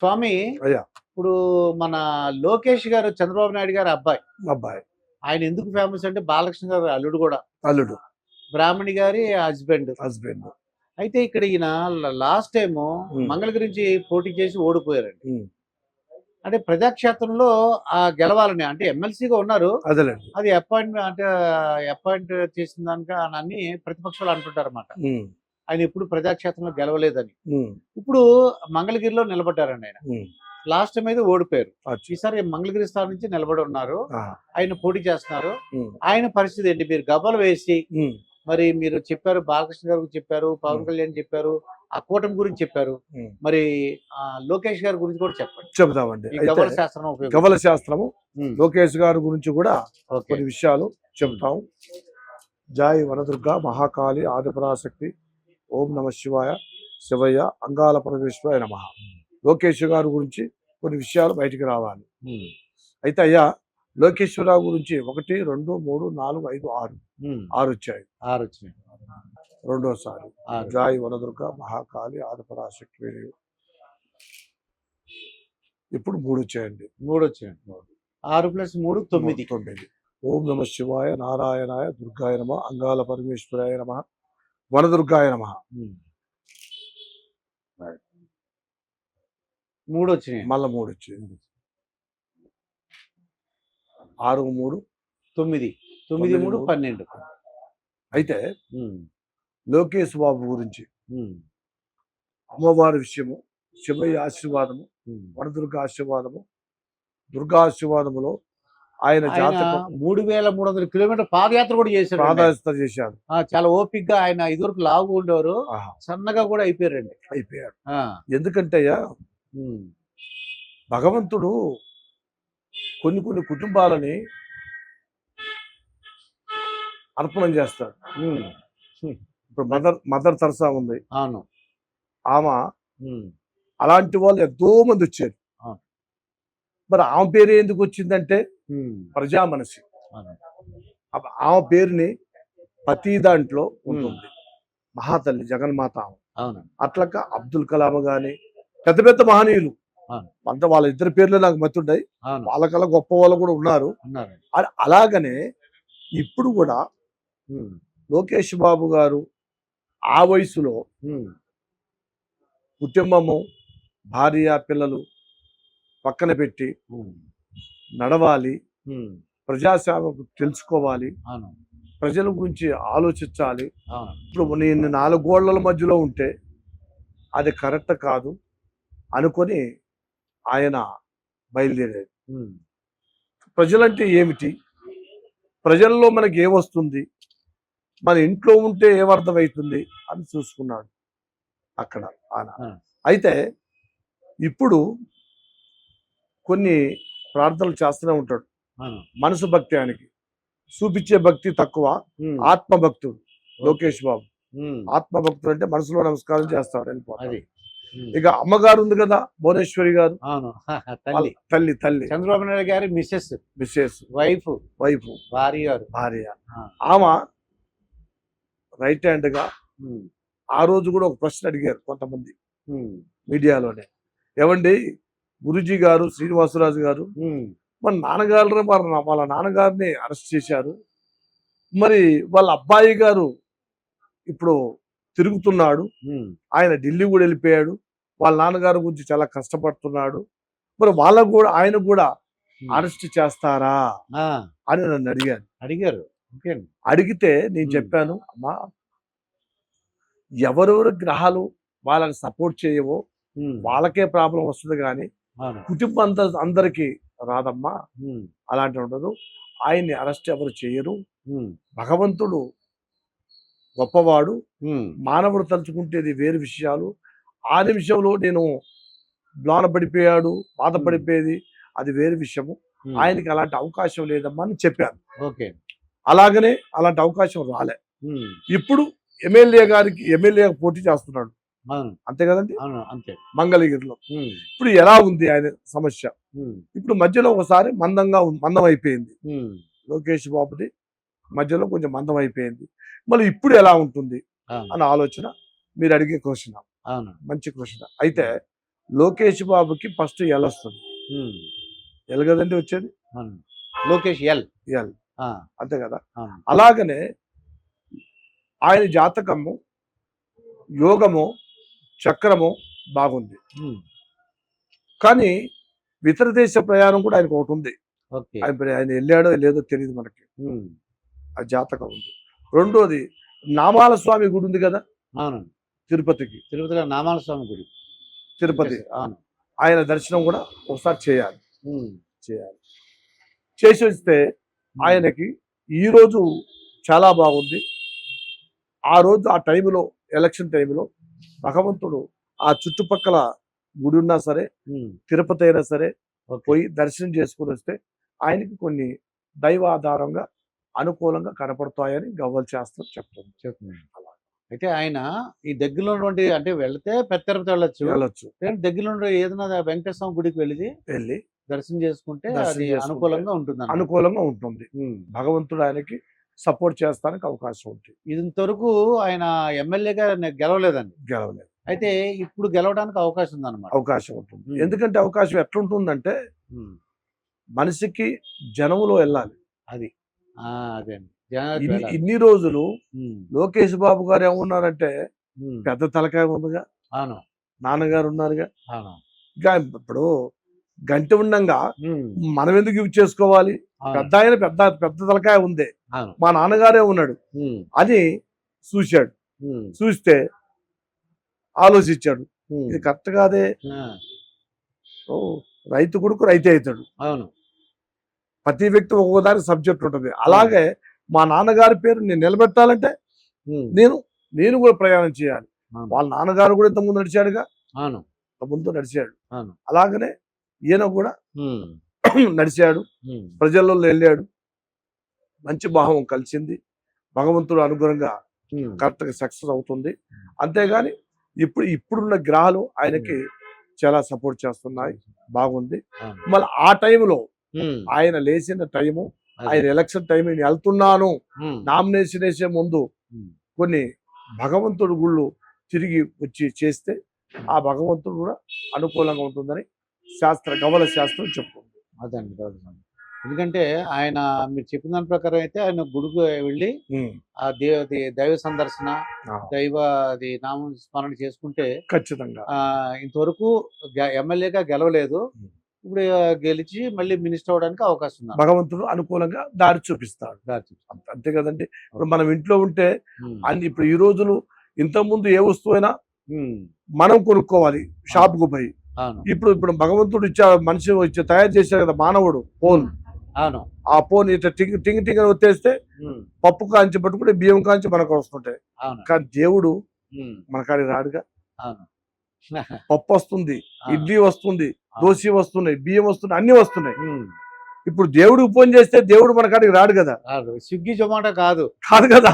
స్వామి అయ్యా ఇప్పుడు మన లోకేష్ గారు చంద్రబాబు నాయుడు గారి అబ్బాయి. అబ్బాయి ఆయన ఎందుకు ఫేమస్ అంటే బాలకృష్ణ గారి అల్లుడు కూడా. అల్లుడు బ్రాహ్మణి గారి హస్బెండ్. హస్బెండ్. అయితే ఇక్కడ ఈయన లాస్ట్ టైము మంగళగిరి నుంచి పోటీ చేసి ఓడిపోయారండి. అంటే ప్రజాక్షేత్రంలో గెలవాలని అంటే ఎమ్మెల్సీగా ఉన్నారు. అదేలేండి. అది అపాయింట్ చేసిన దానిక అని ప్రతిపక్షాలు అంటుంటారు అన్నమాట. ఆయన ఎప్పుడు ప్రజాక్షేత్రంలో గెలవలేదని. ఇప్పుడు మంగళగిరిలో నిలబడ్డారండి ఆయన. లాస్ట్ టైం అయితే ఓడిపోయారు. ఈసారి మంగళగిరి స్థానం నుంచి నిలబడి ఉన్నారు. ఆయన పోటీ చేస్తున్నారు. ఆయన పరిస్థితి ఏంటి? మీరు గబలు వేసి మరి మీరు చెప్పారు, బాలకృష్ణ గారు చెప్పారు, పవన్ కళ్యాణ్ చెప్పారు, ఆ కూటమి గురించి చెప్పారు. మరి లోకేష్ గారి గురించి కూడా చెప్పండి. చెబుతామండి. గబల శాస్త్రం గబల శాస్త్రము లోకేష్ గారి గురించి కూడా కొన్ని విషయాలు చెబుతాం. జై వనదుర్గ మహాకాళి ఆదిపరాశక్తి ఓం నమ శివాయ శివయ్య అంగాల పరమేశ్వరాయ నమః. లోకేష్ గారి గురించి కొన్ని విషయాలు బయటికి రావాలి. అయితే అయ్యా లోకేశ్వరరావు గురించి 1, 2, 3, 4, 5, 6 వచ్చాయి. రెండోసారి జై వనదుర్గ మహాకాళి ఆదిపరాశక్తి. ఇప్పుడు 3 వచ్చాయండి. 6 + 3 9. ఓం నమ శివాయ నారాయణాయ దుర్గాయ నమ అంగాల పరమేశ్వరాయ నమ వనదుర్గాయ నమ. 3 వచ్చినాయి. మళ్ళా 3 వచ్చాయి. 6, 3, 9, 9, 3, 12. అయితే లోకేష్ బాబు గురించి అమ్మవారి విషయము, శివయ్య ఆశీర్వాదము, వనదుర్గ ఆశీర్వాదము, దుర్గా ఆశీర్వాదములో ఆయన జాతకం 3300 కిలోమీటర్ పాదయాత్ర కూడా చేశారు. పాదయాత్ర చేశారు. చాలా ఓపిక్ గా. ఆయన ఇదివరకు లావుగా ఉండేవారు, సన్నగా కూడా అయిపోయారు. ఎందుకంటే భగవంతుడు కొన్ని కుటుంబాలని అర్పణం చేస్తాడు. ఇప్పుడు మదర్ తెరెసా ఉంది. అవును. ఆమె అలాంటి వాళ్ళు ఎంతో మంది వచ్చారు. మరి ఆమె పేరు ఎందుకు వచ్చిందంటే ప్రజా మనసి. ఆమె పేరుని ప్రతి దాంట్లో ఉంటుంది. మహాతల్లి జగన్మాత. అట్లక అబ్దుల్ కలాం గాని పెద్ద పెద్ద మహనీయులు అంత వాళ్ళ ఇద్దరు పేర్లు నాకు మతుంటాయి. వాళ్ళకల్లా గొప్ప వాళ్ళు కూడా ఉన్నారు. అలాగనే ఇప్పుడు కూడా లోకేష్ బాబు గారు ఆ వయసులో కుటుంబము, భార్య, పిల్లలు పక్కన పెట్టి నడవాలి, ప్రజాసేవకు తెలుసుకోవాలి, ప్రజల గురించి ఆలోచించాలి. ఇప్పుడు నేను 4 గోడల మధ్యలో ఉంటే అది కరెక్ట్ కాదు అనుకొని ఆయన బయలుదేరాడు. ప్రజలంటే ఏమిటి, ప్రజల్లో మనకి ఏమొస్తుంది, మన ఇంట్లో ఉంటే ఏమర్థమవుతుంది అని చూసుకున్నాడు అక్కడ ఆయన. అయితే ఇప్పుడు కొన్ని ప్రార్థనలు చేస్తూనే ఉంటాడు. మనసు భక్తి ఆయనకి, చూపించే భక్తి తక్కువ, ఆత్మభక్తుడు లోకేష్ బాబు. ఆత్మభక్తుడు అంటే మనసులో నమస్కారం చేస్తాడు, వెళ్ళిపోతాడు. ఇక అమ్మగారు ఉంది కదా, భువనేశ్వరి గారు, తల్లి చంద్రబాబు నాయుడు గారి మిస్సెస్, వైఫ్, భార్య. ఆమె రైట్ హ్యాండ్ గా ఆ రోజు కూడా ఒక ప్రశ్న అడిగారు కొంతమంది మీడియాలోనే. ఏమండి గురూజీ గారు, శ్రీనివాసరాజు గారు, మన నాన్నగారు వాళ్ళ నాన్నగారిని అరెస్ట్ చేశారు, మరి వాళ్ళ అబ్బాయి గారు ఇప్పుడు తిరుగుతున్నాడు, ఆయన ఢిల్లీ కూడా వెళ్ళిపోయాడు, వాళ్ళ నాన్నగారి గురించి చాలా కష్టపడుతున్నాడు, మరి వాళ్ళకు కూడా ఆయన కూడా అరెస్ట్ చేస్తారా అని నన్ను అడిగారు. అడిగితే నేను చెప్పాను, అమ్మా ఎవరెవరు గ్రహాలు వాళ్ళకి సపోర్ట్ చేయవో వాళ్ళకే ప్రాబ్లం వస్తుంది, కానీ కుటుంబం అందరికి రాదమ్మా, అలాంటి ఉండదు. ఆయన్ని అరెస్ట్ ఎవరు చేయరు. భగవంతుడు గొప్పవాడు, మానవుడు తలుచుకుంటేది వేరు విషయాలు. ఆ నిమిషంలో నేను పడిపోయాడు, బాధపడిపోయేది అది వేరు విషయము. ఆయనకి అలాంటి అవకాశం లేదమ్మా అని చెప్పాను. అలాగనే అలాంటి అవకాశం రాలే. ఇప్పుడు ఎమ్మెల్యే పోటీ చేస్తున్నాడు, అంతే కదండి, మంగళగిరిలో. ఇప్పుడు ఎలా ఉంది ఆయన సమస్య? ఇప్పుడు మధ్యలో ఒకసారి మందం అయిపోయింది లోకేష్ బాబుది, మధ్యలో కొంచెం మందం అయిపోయింది. మళ్ళీ ఇప్పుడు ఎలా ఉంటుంది అన్న ఆలోచన మీరు అడిగే క్వశ్చన్. మంచి క్వశ్చన్. అయితే లోకేష్ బాబుకి ఫస్ట్ ఎల్ వస్తుంది. ఉమ్, ఎల్ కదండి వచ్చేది, అవును. లోకేష్ ఎల్. ఎల్ ఆ, అంతే కదా. అవును. అలాగనే ఆయన జాతకము, యోగము, చక్రము బాగుంది. ఉమ్, కానీ ఇతర దేశ ప్రయాణం కూడా ఆయనకు ఒకటి ఉంది. ఓకే. ఆయన వెళ్ళాడో లేదో తెలియదు మనకి, ఉమ్, ఆ జాతకం ఉంది. రెండోది నామాల స్వామి గుడి ఉంది కదా అవును. తిరుపతికి, తిరుపతిలో నామాల స్వామి గుడి. తిరుపతి అవును. ఆయన దర్శనం కూడా ఒకసారి చేయాలి. ఉమ్, చేయాలి చేసి వస్తే ఆయనకి ఈ రోజు చాలా బాగుంది. ఆ రోజు ఆ టైంలో ఎలక్షన్ టైంలో భగవంతుడు ఆ చుట్టుపక్కల గుడి ఉన్నా సరే, ఉమ్, తిరుపతి అయినా సరే ఓకే. పోయి దర్శనం చేసుకుని వస్తే ఆయనకి కొన్ని దైవాధారంగా అనుకూలంగా కనపడతాయని గవ్వల శాస్త్రం చెప్తుంది. చెప్తున్నాను. అయితే ఆయన ఈ దగ్గరలో ఉన్నటువంటి అంటే వెళ్తే పెద్ద తిరుపతి వెళ్ళొచ్చు. కానీ దగ్గరలో ఉండే ఏదైనా వెంకటేశ్వర స్వామి గుడికి వెళ్ళి దర్శనం చేసుకుంటే దర్శనం అది చేసుకుంటే అనుకూలంగా ఉంటుంది. అనుకూలంగా ఉంటుంది. భగవంతుడు ఆయనకి సపోర్ట్ చేస్తానికి అవకాశం ఉంటుంది. ఇంతవరకు ఆయన ఎమ్మెల్యేగా గెలవలేదండి. గెలవలేదు, అయితే ఇప్పుడు గెలవడానికి అవకాశం ఉందన్నమాట. అవకాశం ఉంటుంది. ఎందుకంటే అవకాశం ఎట్లుంటుందంటే ఉమ్, మనిషికి జనములో వెళ్ళాలి. అది అదే అండి. జనాలకు వెళ్ళాలి. ఇన్ని రోజులు ఉమ్, లోకేష్ బాబు గారు ఏమన్నారంటే ఉమ్, పెద్ద తలకాయ ఉందిగా, అవును. నాన్నగారు ఉన్నారుగా, అవును. ఇంకా ఇప్పుడు గంట ఉండంగా ఉమ్, మనం ఎందుకు యూజ్ చేసుకోవాలి, అవును. పెద్ద ఆయన పెద్ద పెద్ద తలకాయ ఉంది, అవును. మా నాన్నగారే ఉన్నాడు ఉమ్, అని చూశాడు. ఉమ్, చూస్తే ఆలోచించాడు, ఉమ్, ఇది కరెక్ట్ కాదే, ఆ, ఓ, రైతు కొడుకు రైతే అవుతాడు. అవును. ప్రతి వ్యక్తి ఒక్కోదానికి సబ్జెక్ట్ ఉంటుంది. అలాగే మా నాన్నగారి పేరు నేను నిలబెట్టాలంటే ఉమ్, నేను కూడా ప్రయాణం చేయాలి. అవును. వాళ్ళ నాన్నగారు కూడా ఇంతకుముందు నడిచాడుగా, అవును. ముందు నడిచాడు. అవును. అలాగనే ఈయన కూడా ఉమ్, నడిచాడు, ఉమ్, ప్రజల్లో వెళ్ళాడు, మంచి భావం కలిసింది, భగవంతుడు అనుగుణంగా ఉమ్, కరెక్ట్గా సక్సెస్ అవుతుంది. అంతేగాని ఇప్పుడున్న గ్రహాలు ఆయనకి చాలా సపోర్ట్ చేస్తున్నాయి, బాగుంది. అవును. మళ్ళీ ఆ టైంలో ఉమ్, ఆయన లేచిన టైము, అదే. ఆయన ఎలక్షన్ టైం, నేను వెళ్తున్నాను ఉమ్, నామినేషన్ వేసే ముందు ఉమ్, కొన్ని భగవంతుడు గుళ్ళు తిరిగి వచ్చి చేస్తే ఆ భగవంతుడు కూడా అనుకూలంగా ఉంటుందని గవ్వల శాస్త్రం చెప్తుంది. అదండి. అదండి. ఎందుకంటే ఆయన మీరు చెప్పిన దాని ప్రకారం అయితే ఆయన గుడికి వెళ్ళి ఆ దైవ సందర్శన, దైవ నామం స్మరణ చేసుకుంటే ఖచ్చితంగా ఇంతవరకు ఎమ్మెల్యేగా గెలవలేదు. ఇప్పుడు గెలిచి మళ్ళీ మినిస్టర్ అవడానికి అవకాశం ఉంది. భగవంతుడు అనుకూలంగా దారి చూపిస్తాడు. అంతే కదండి. ఇప్పుడు మనం ఇంట్లో ఉంటే అన్ని ఇప్పుడు ఈ రోజులు ఇంతకుముందు ఏ వస్తువైనా మనం కొనుక్కోవాలి షాప్కు పోయి. ఇప్పుడు భగవంతుడు మనిషి తయారు చేశారు కదా మానవుడు ఫోన్. అవును. ఆ ఫోన్ ఇట్లా టింగ్ టింగ్ టింగ్ అని వచ్చేస్తే పప్పు కాంచి పట్టుకుంటే బియ్యం కాంచి మనకు వస్తుంటాయి. కానీ దేవుడు మన కాడికి రాడుగా. పప్పు వస్తుంది, ఇడ్లీ వస్తుంది, దోశ వస్తున్నాయి, బియ్యం వస్తున్నాయి, అన్ని వస్తున్నాయి. ఇప్పుడు దేవుడికి ఫోన్ చేస్తే దేవుడు మన కాడికి రాడు కదా. స్విగ్గీ జొమాటో కాదు కదా.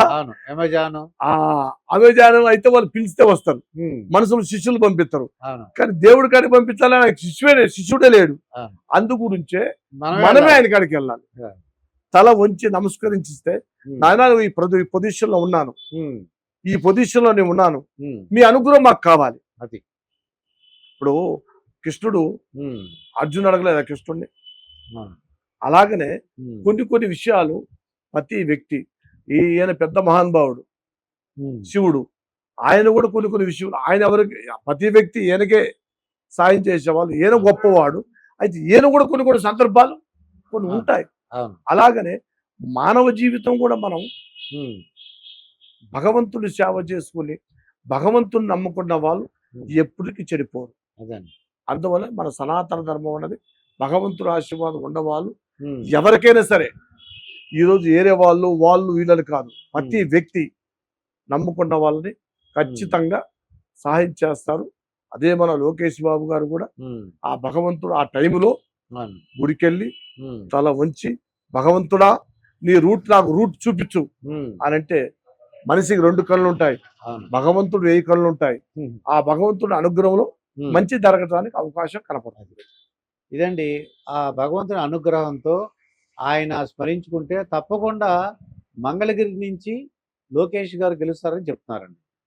అమెజాన్ అయితే వాళ్ళు పిలిస్తే వస్తారు, మనుషులు శిష్యులు పంపిస్తారు. కానీ దేవుడి కాడికి పంపించాలని శిష్యుడే లేడు. అందు గురించే మనమే ఆయన కాడికి వెళ్ళాలి. తల వంచి నమస్కరించిస్తే, నాయన ఈ పొజిషన్ లో ఉన్నాను, ఈ పొజిషన్ లో నేను ఉన్నాను, మీ అనుగ్రహం మాకు కావాలి. అది ఇప్పుడు కృష్ణుడు అర్జునుడు అడగలేదా కృష్ణుడిని? అలాగనే కొన్ని విషయాలు ప్రతి వ్యక్తి, ఈయన పెద్ద మహానుభావుడు శివుడు, ఆయన కూడా కొన్ని విషయాలు ఆయన ఎవరికి ప్రతి వ్యక్తి ఈయనకే సాయం చేసేవాళ్ళు, ఈయన గొప్పవాడు. అయితే ఈయన కూడా కొన్ని సందర్భాలు కొన్ని ఉంటాయి. అలాగనే మానవ జీవితం కూడా మనం భగవంతుడి సేవ చేసుకుని భగవంతుని నమ్ముకున్న వాళ్ళు ఎప్పటికీ చెడిపోరు. అందువల్ల మన సనాతన ధర్మం అన్నది భగవంతుడు ఆశీర్వాదం ఉన్నవాళ్ళు ఎవరికైనా సరే, ఈరోజు ఏరే వాళ్ళు వీళ్ళని కాదు, ప్రతి వ్యక్తి నమ్ముకున్న వాళ్ళని ఖచ్చితంగా సహాయం చేస్తారు. అదే మన లోకేష్ బాబు గారు కూడా ఆ భగవంతుడు ఆ టైంలో గుడికెళ్ళి తల వంచి, భగవంతుడా నీ నాకు రూట్ చూపించు అని అంటే, మనిషికి 2 కళ్ళు ఉంటాయి, భగవంతుడు 1000 కళ్ళు ఉంటాయి. ఆ భగవంతుడి అనుగ్రహంలో మంచి జరగడానికి అవకాశం కనపడుతుంది. ఇదండి ఆ భగవంతుని అనుగ్రహంతో ఆయన స్మరించుకుంటే తప్పకుండా మంగళగిరి నుంచి లోకేష్ గారు గెలుస్తారని చెప్తున్నారండి.